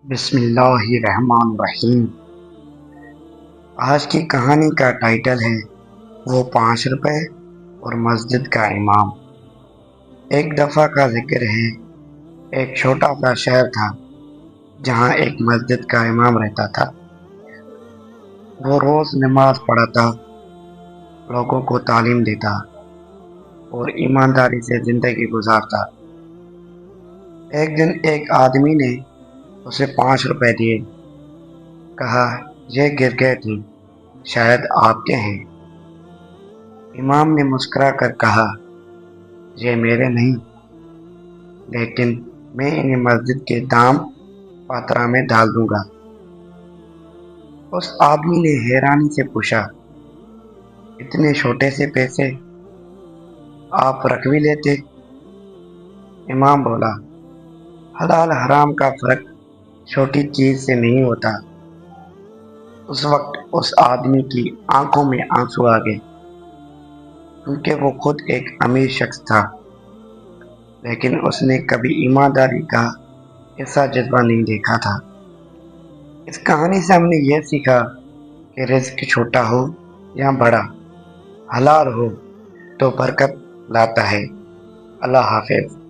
بسم اللہ الرحمن الرحیم۔ آج کی کہانی کا ٹائٹل ہے وہ 5 روپے اور مسجد کا امام۔ ایک دفعہ کا ذکر ہے، ایک چھوٹا سا شہر تھا جہاں ایک مسجد کا امام رہتا تھا۔ وہ روز نماز پڑھتا، لوگوں کو تعلیم دیتا اور ایمانداری سے زندگی گزارتا۔ ایک دن ایک آدمی نے اسے 5 روپے دیے، کہا یہ گر گئے تھے، شاید آپ کے ہیں۔ امام نے مسکرا کر کہا یہ میرے نہیں، لیکن میں انہیں مسجد کے دام پاترا میں ڈال دوں گا۔ اس آدمی نے حیرانی سے پوچھا، اتنے چھوٹے سے پیسے آپ رکھ بھی لیتے؟ امام بولا، حلال حرام کا فرق چھوٹی چیز سے نہیں ہوتا۔ اس وقت اس آدمی کی آنکھوں میں آنسو آ گئے، کیونکہ وہ خود ایک امیر شخص تھا، لیکن اس نے کبھی ایمانداری کا ایسا جذبہ نہیں دیکھا تھا۔ اس کہانی سے ہم نے یہ سیکھا کہ رزق چھوٹا ہو یا بڑا، حلال ہو تو برکت لاتا ہے۔ اللہ حافظ۔